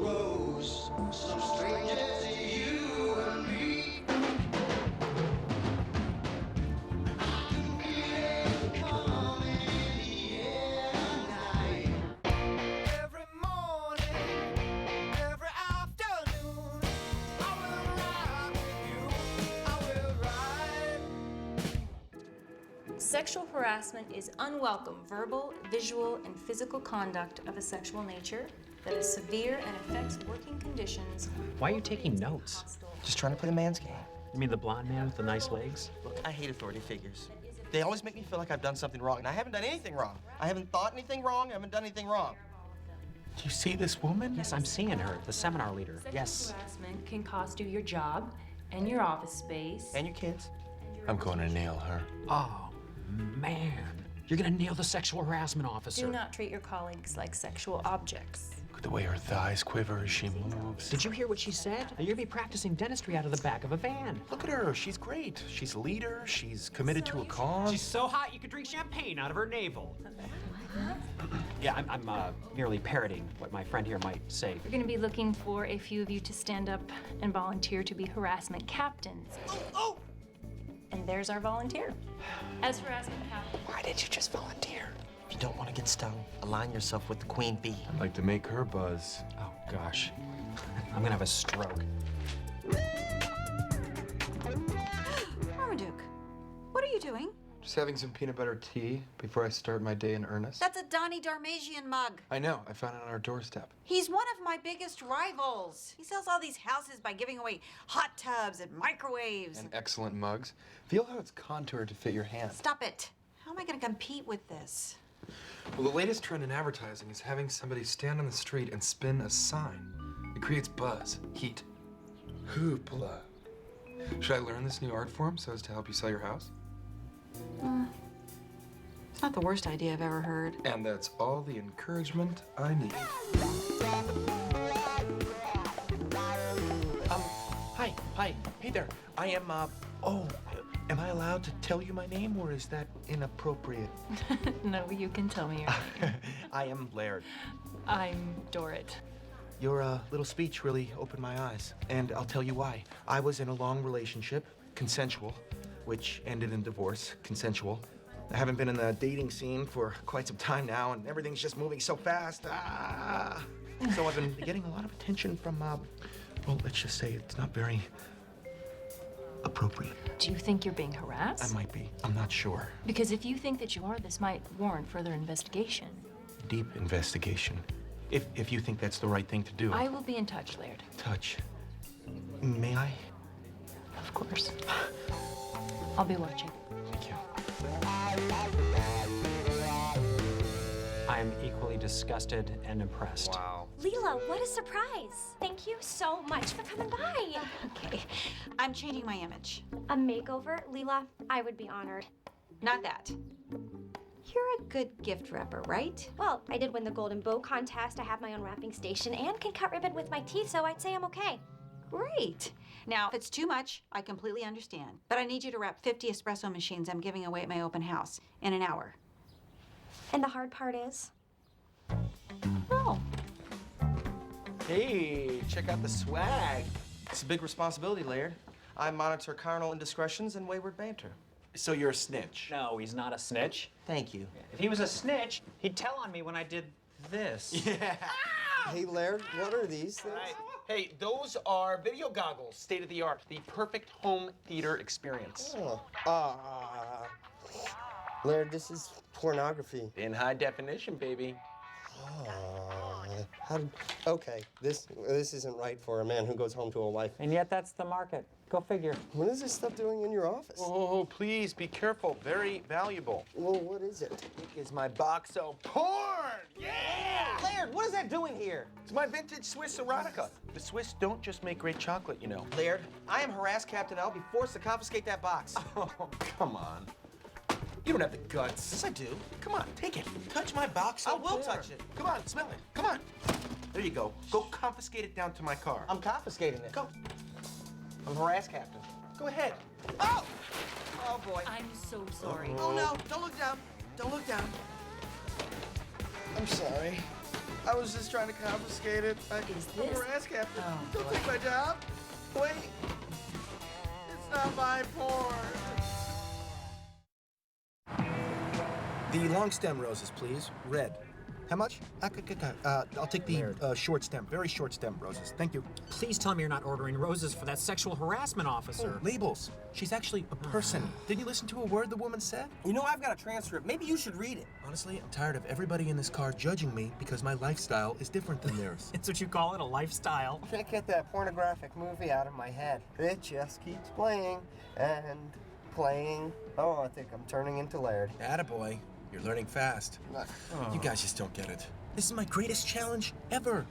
rose, some stranger to you and me. I can feel it coming in the air tonight. Every morning, every afternoon, I will ride with you, I will ride. Sexual harassment is unwelcome verbal, visual, and physical conduct of a sexual nature that is severe and affects working conditions. Why are you taking notes? Just trying to play the man's game. You mean the blonde man with the nice legs? Look, I hate authority figures. They always make me feel like I've done something wrong, and I haven't done anything wrong. I haven't thought anything wrong, I haven't done anything wrong. Do you see this woman? Yes, I'm seeing her, the seminar leader. Sexual Yes. harassment can cost you your job and your office space. And your kids. I'm going to nail her. Oh, man. You're gonna nail the sexual harassment officer. Do not treat your colleagues like sexual objects. Look at the way her thighs quiver as she moves. Did you hear what she said? You're gonna be practicing dentistry out of the back of a van. Look at her. She's great. She's a leader. She's committed to a cause. She's so hot you could drink champagne out of her navel. Yeah, I'm merely parroting what my friend here might say. We're going to be looking for a few of you to stand up and volunteer to be harassment captains. Oh! And there's our volunteer. As harassment captain, Why did you just volunteer? If you don't want to get stung, align yourself with the queen bee. I'd like to make her buzz. Oh, gosh. I'm gonna have a stroke. Marmaduke, what are you doing? Just having some peanut butter tea before I start my day in earnest. That's a Donnie Darmasian mug. I know, I found it on our doorstep. He's one of my biggest rivals. He sells all these houses by giving away hot tubs and microwaves. And excellent mugs. Feel how it's contoured to fit your hand. Stop it. How am I going to compete with this? Well, the latest trend in advertising is having somebody stand on the street and spin a sign. It creates buzz, heat. Hoopla. Should I learn this new art form so as to help you sell your house? It's not the worst idea I've ever heard. And that's all the encouragement I need. Hi. Hey there. I am, am I allowed to tell you my name, or is that inappropriate? no, you can tell me your name. I am Laird. I'm Dorrit. Your little speech really opened my eyes, and I'll tell you why. I was in a long relationship, consensual, which ended in divorce, consensual. I haven't been in the dating scene for quite some time now, and everything's just moving so fast. So I've been getting a lot of attention from, well, let's just say it's not very appropriate. Do you think you're being harassed? I might be. I'm not sure. Because if you think that you are, this might warrant further investigation. Deep investigation. If you think that's the right thing to do. I will be in touch, Laird. Touch. May I? Of course. I'll be watching. Thank you. I'm equally disgusted and impressed. Wow. Leela, what a surprise. Thank you so much for coming by. Okay, I'm changing my image. A makeover? Leela, I would be honored. Not that. You're a good gift wrapper, right? Well, I did win the Golden Bow contest. I have my own wrapping station and can cut ribbon with my teeth, so I'd say I'm okay. Great. Now, if it's too much, I completely understand. But I need you to wrap 50 espresso machines I'm giving away at my open house in an hour. And the hard part is? Oh. Hey, check out the swag. It's a big responsibility, Laird. I monitor carnal indiscretions and wayward banter. So you're a snitch? No, he's not a snitch. Thank you. If he was a snitch, he'd tell on me when I did this. Yeah. Hey, Laird, what are these things? Right. Hey, those are video goggles, state of the art, the perfect home theater experience. Oh. Laird, this is pornography. In high definition, baby. Okay, this isn't right for a man who goes home to a wife. And yet that's the market. Go figure. What is this stuff doing in your office? Oh, please be careful. Very valuable. Well, what is it? It is my box of porn. Yeah! Laird, what is that doing here? It's my vintage Swiss erotica. The Swiss don't just make great chocolate, you know. Laird, I am harassed Captain. I'll be forced to confiscate that box. Oh, come on. You don't have the guts. Yes, I do. Come on, take it. Touch my box. I up will there. touch it. Come on, smell it. Come on. There you go. Go confiscate it down to my car. I'm confiscating it. Go. I'm harassed Captain. Go ahead. Oh! Oh, boy. I'm so sorry. Oh, no. Don't look down. Don't look down. I'm sorry. I was just trying to confiscate it. I'm a harass captain. Don't take my job. Wait. It's not my porn. The long stem roses, please. Red. How much? I'll take the short stem, very short stem roses. Thank you. Please tell me you're not ordering roses for that sexual harassment officer. Oh, labels. She's actually a person. Didn't you listen to a word the woman said? You know, I've got a transcript. Maybe you should read it. Honestly, I'm tired of everybody in this car judging me because my lifestyle is different than theirs. It's what you call it, a lifestyle. Can't get that pornographic movie out of my head. It just keeps playing and playing. Oh, I think I'm turning into Laird. Attaboy. You're learning fast. You guys just don't get it. This is my greatest challenge ever.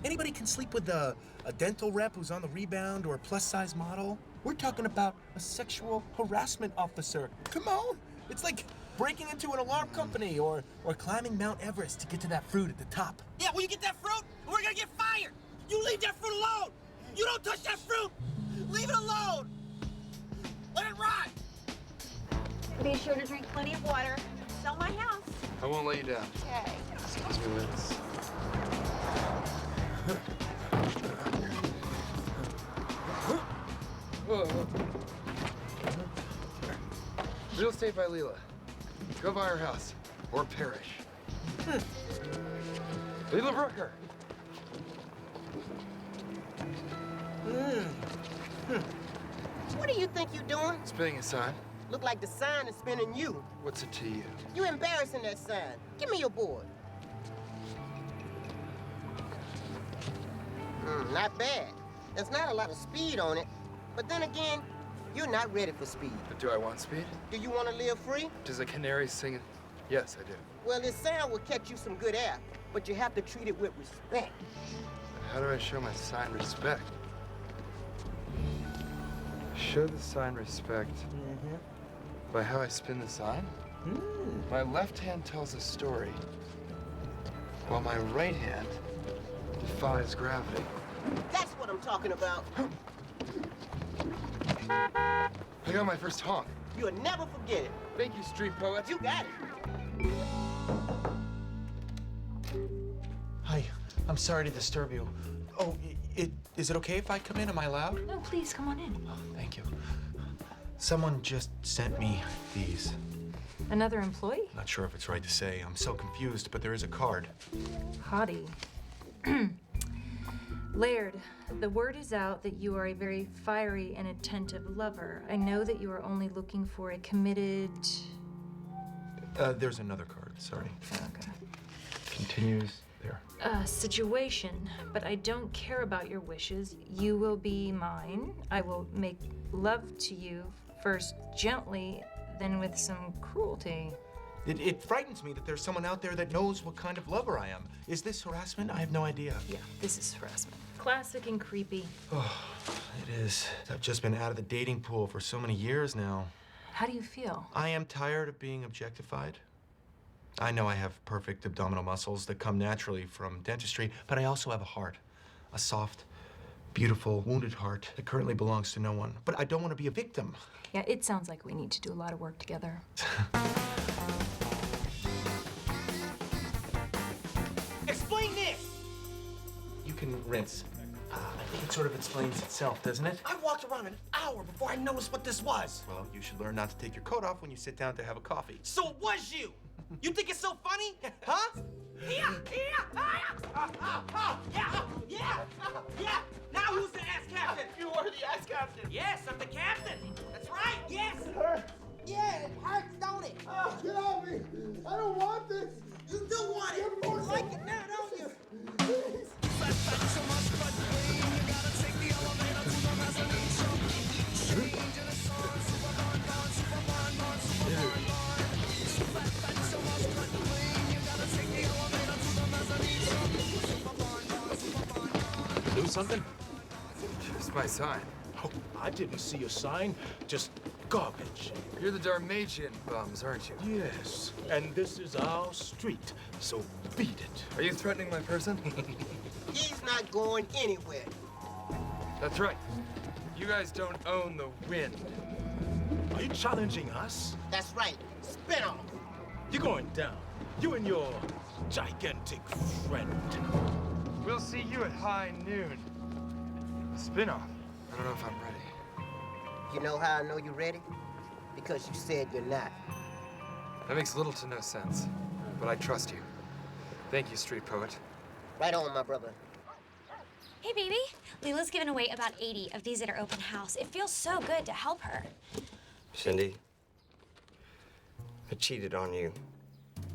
Anybody can sleep with a dental rep who's on the rebound or a plus-size model. We're talking about a sexual harassment officer. Come on. It's like breaking into an alarm company or climbing Mount Everest to get to that fruit at the top. Yeah, well, you get that fruit, we're gonna get fired. You leave that fruit alone. You don't touch that fruit. Leave it alone. Let it rot. Be sure to drink plenty of water. Sell my house. I won't let you down. Okay. Excuse me, Liz. Real estate by Leela. Go buy her house or perish. Leela Brooker. What do you think you're doing? Spinning a sign. Look like the sign is spinning you. What's it to you? You embarrassing that sign. Give me your board. Not bad. There's not a lot of speed on it. But then again, you're not ready for speed. But do I want speed? Do you want to live free? Does a canary sing it? Yes, I do. Well, this sound will catch you some good air, but you have to treat it with respect. How do I show my sign respect? Show the sign respect by how I spin the sign? My left hand tells a story, while my right hand defies gravity. That's what I'm talking about. I got my first honk. You'll never forget it. Thank you, street poet. You got it. Hi, I'm sorry to disturb you. Oh, is it okay if I come in? Am I allowed? No, please, come on in. Oh, thank you. Someone just sent me these. Another employee? Not sure if it's right to say. I'm so confused, but there is a card. Hottie. Laird, the word is out that you are a very fiery and attentive lover. I know that you are only looking for a committed... There's another card, sorry. Okay. Continues there. Situation, but I don't care about your wishes. You will be mine. I will make love to you, first gently, then with some cruelty. It frightens me that there's someone out there that knows what kind of lover I am. Is this harassment? I have no idea. Yeah, this is harassment. Classic and creepy. Oh, it is. I've just been out of the dating pool for so many years now. How do you feel? I am tired of being objectified. I know I have perfect abdominal muscles that come naturally from dentistry, but I also have a heart. A soft, beautiful, wounded heart that currently belongs to no one. But I don't want to be a victim. Yeah, it sounds like we need to do a lot of work together. Explain this. You can rinse. I think it sort of explains itself, doesn't it? I walked around an hour before I noticed what this was. Well, you should learn not to take your coat off when you sit down to have a coffee. So it was you. You think it's so funny? Huh? Yeah. Now who's the ass captain? You are the ass captain. Yes, I'm the captain. That's right. Yes. It hurt. Yeah, it hurts, don't it? Get off me. I don't want this. You do want it. You like it now, don't you? Do something? Just my sign. Oh, I didn't see a sign. Just garbage. You're the Dalmatian bums, aren't you? Yes. And this is our street, so beat it. Are you threatening my person? He's not going anywhere. That's right. You guys don't own the wind. Are you challenging us? That's right. Spin off. You're going down. You and your gigantic friend. We'll see you at high noon. Spin-off. I don't know if I'm ready. You know how I know you're ready? Because you said you're not. That makes little to no sense, but I trust you. Thank you, street poet. Right on, my brother. Hey, baby. Leela's given away about 80 of these at her open house. It feels so good to help her. Cindy, I cheated on you.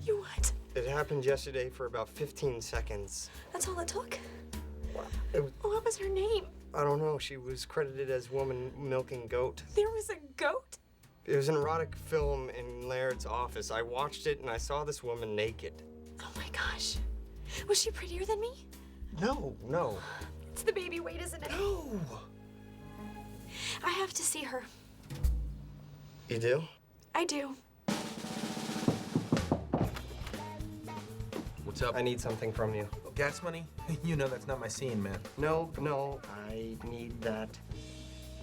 You what? It happened yesterday for about 15 seconds. That's all it took? It was, What was her name? I don't know. She was credited as woman milking goat. There was a goat? It was an erotic film in Laird's office. I watched it and I saw this woman naked. Oh my gosh. Was she prettier than me? No. It's the baby weight, isn't it? No. I have to see her. You do? I do. What's up? I need something from you. Gas money? You know that's not my scene, man. No, I need that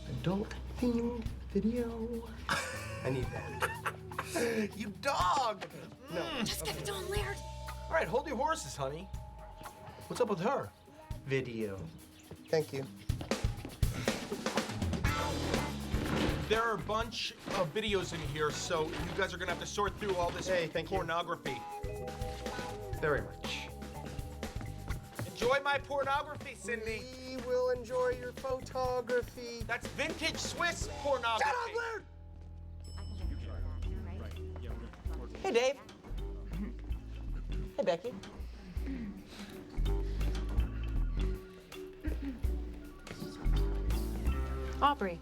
adult-themed video. I need that. You dog! No. Just give it to him, Laird. All right, hold your horses, honey. What's up with her? Video. Thank you. There are a bunch of videos in here, so you guys are gonna have to sort through all this pornography. Very much. Enjoy my pornography, Cindy. We will enjoy your photography. That's vintage Swiss pornography. Shut up, Laird! Hey, Dave. Hey, Becky. Aubrey,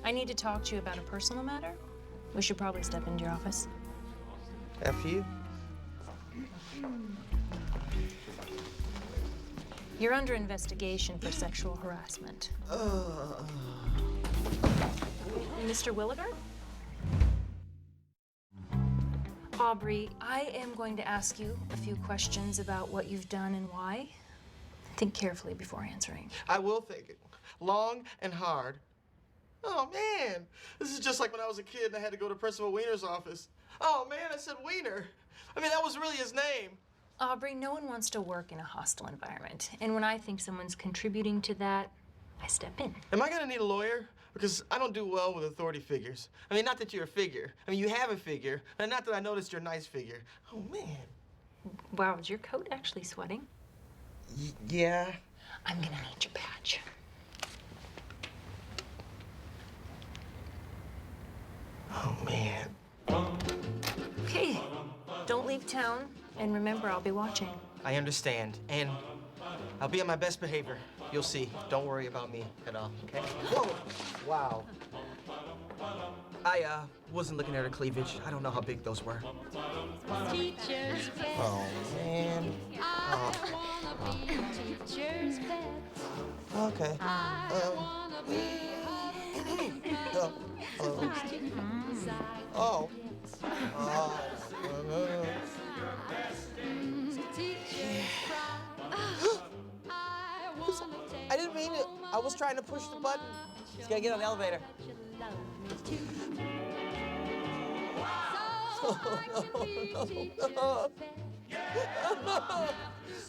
I need to talk to you about a personal matter. We should probably step into your office. F you? You're under investigation for sexual harassment. Mr. Williger? Aubrey, I am going to ask you a few questions about what you've done and why. Think carefully before answering. I will think it. Long and hard. Oh, man. This is just like when I was a kid and I had to go to Principal Wiener's office. Oh, man, I said Wiener. I mean, that was really his name. Aubrey, no one wants to work in a hostile environment. And when I think someone's contributing to that, I step in. Am I gonna need a lawyer? Because I don't do well with authority figures. I mean, not that you're a figure. I mean, you have a figure, and not that I noticed you're a nice figure. Oh, man. Wow, is your coat actually sweating? Yeah. I'm gonna need your badge. Oh, man. Okay, don't leave town, and remember, I'll be watching. I understand, and I'll be on my best behavior. You'll see. Don't worry about me at all, okay? Whoa! Wow. I wasn't looking at her cleavage. I don't know how big those were. Oh, man. Okay. Oh. I didn't mean it. I was trying to push the button. Just gotta get on the elevator. No.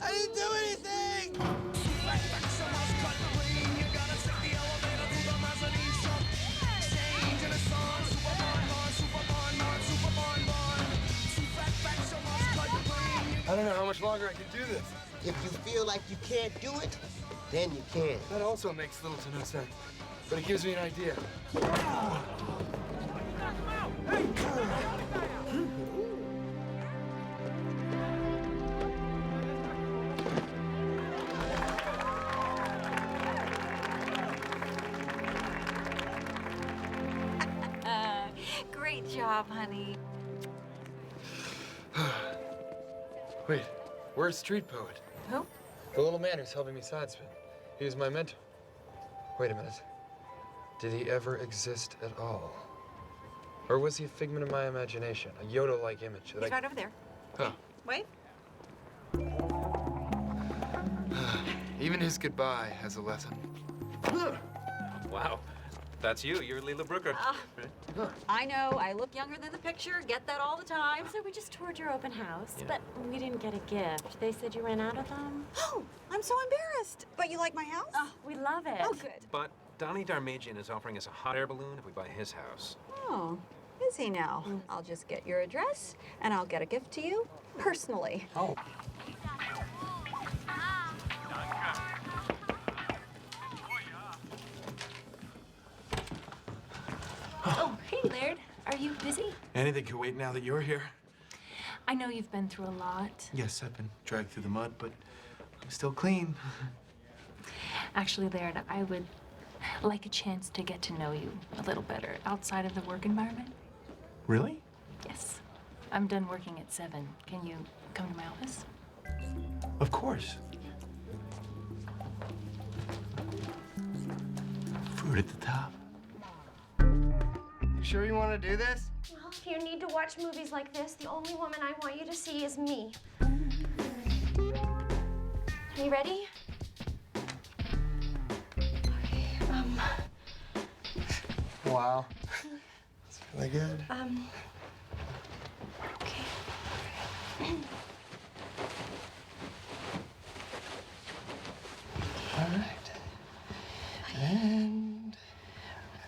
I didn't do anything! I don't know how much longer I can do this. If you feel like you can't do it, then you can. That also makes little to no sense, but it gives me an idea. Great job, honey. Wait, where's Street Poet? Who? The little man who's helping me sidespin. He was my mentor. Wait a minute. Did he ever exist at all? Or was he a figment of my imagination? A Yoda-like image that He's right over there. Huh. Wait. Even his goodbye has a lesson. Wow. That's you. You're Leela Brooker. I know, I look younger than the picture, get that all the time. So we just toured your open house, but we didn't get a gift. They said you ran out of them. Oh, I'm so embarrassed. But you like my house? Oh, we love it. Oh, good. But Donnie Darmagian is offering us a hot air balloon if we buy his house. Oh, is he now? I'll just get your address, and I'll get a gift to you personally. Oh. Oh, hey, Laird. Are you busy? Anything can wait now that you're here. I know you've been through a lot. Yes, I've been dragged through the mud, but I'm still clean. Actually, Laird, I would like a chance to get to know you a little better outside of the work environment. Really? Yes. I'm done working at 7. Can you come to my office? Of course. Fruit at the top. You sure you want to do this? Well, if you need to watch movies like this, the only woman I want you to see is me. You ready? Wow. That's really good. Okay. All right. And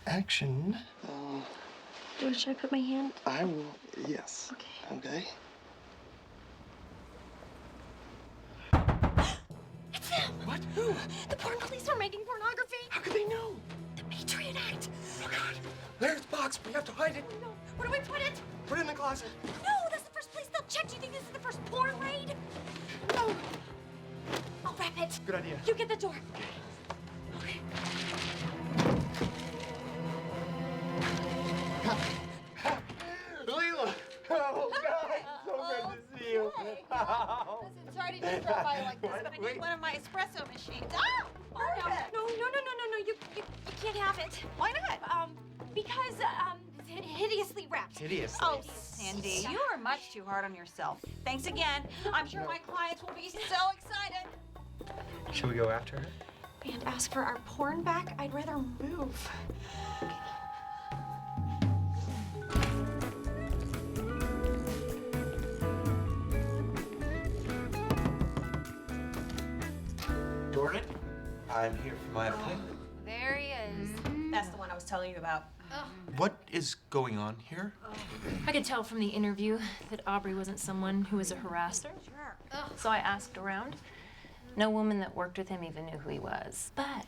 action. Should I put my hand? I will, yes. Okay. Okay. It's them! What? Who? The porn police are making pornography! How could they know? The Patriot Act! Oh, God. There's the box. We have to hide it. No, where do we put it? Put it in the closet. No, that's the first place they'll check. Do you think this is the first porn raid? No. I'll wrap it. Good idea. You get the door. Okay. Leela! Oh, God. So good to see you. Oh. Listen, sorry to drop by like this, but I need one of my espresso machines. Ah! No, you can't have it. Why not? Because, it's hideously wrapped. Hideously. Oh, Sandy, you are much too hard on yourself. Thanks again. I'm sure my clients will be so excited. Should we go after her? And ask for our porn back? I'd rather move. Jordan, I'm here for my appointment. There he is. That's the one I was telling you about. What is going on here? I could tell from the interview that Aubrey wasn't someone who was a harasser. So I asked around. No woman that worked with him even knew who he was. But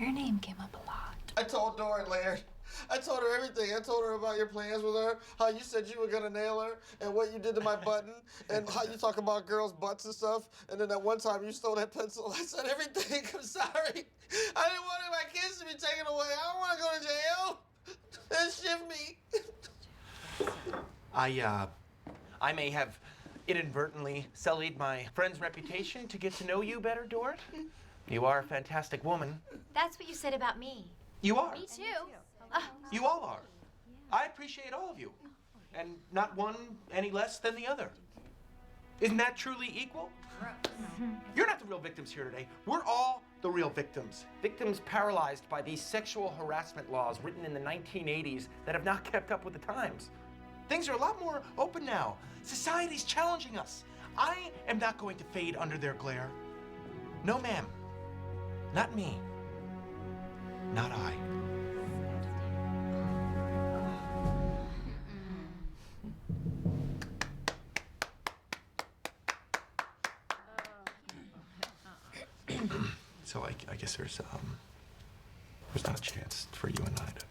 your name came up a lot. I told Doran, Laird. I told her everything. I told her about your plans with her, how you said you were gonna nail her, and what you did to my button, and how you talk about girls' butts and stuff. And then that one time you stole that pencil. I said everything. I'm sorry. I didn't want my kids to be taken away. I don't want to go to jail. And shift me. I may have inadvertently sullied my friend's reputation to get to know you better, Dorit. You are a fantastic woman. That's what you said about me. You are. Me too. You all are. I appreciate all of you. And not one any less than the other. Isn't that truly equal? You're not the real victims here today. We're all the real victims. Victims paralyzed by these sexual harassment laws written in the 1980s that have not kept up with the times. Things are a lot more open now. Society's challenging us. I am not going to fade under their glare. No, ma'am. Not me. Not I. So I guess there's not a chance for you and I to.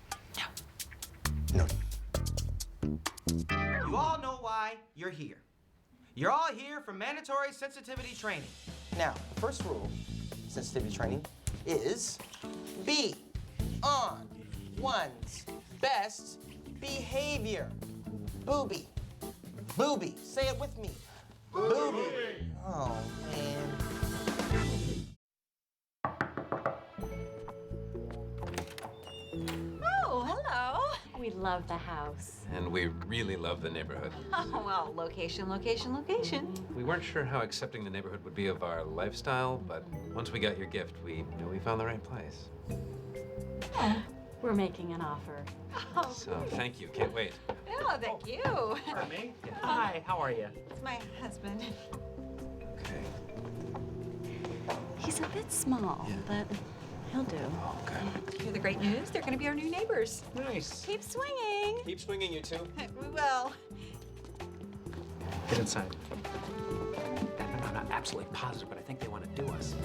No. You all know why you're here. You're all here for mandatory sensitivity training. Now, the first rule, sensitivity training, is be on one's best behavior. Booby. Booby. Say it with me. Booby. Oh, man. Oh, hello. We love the house. And we really love the neighborhood. Oh, well, location, location, location. We weren't sure how accepting the neighborhood would be of our lifestyle, but once we got your gift, we knew we found the right place. We're making an offer. So, thank you. Can't wait. Oh, thank you. Pardon me? Hi, how are you? It's my husband. Okay. He's a bit small, but he'll do. Okay. Hear the great news? They're going to be our new neighbors. Nice. Keep swinging. Keep swinging, you two. We will. Get inside. I'm not absolutely positive, but I think they want to do us.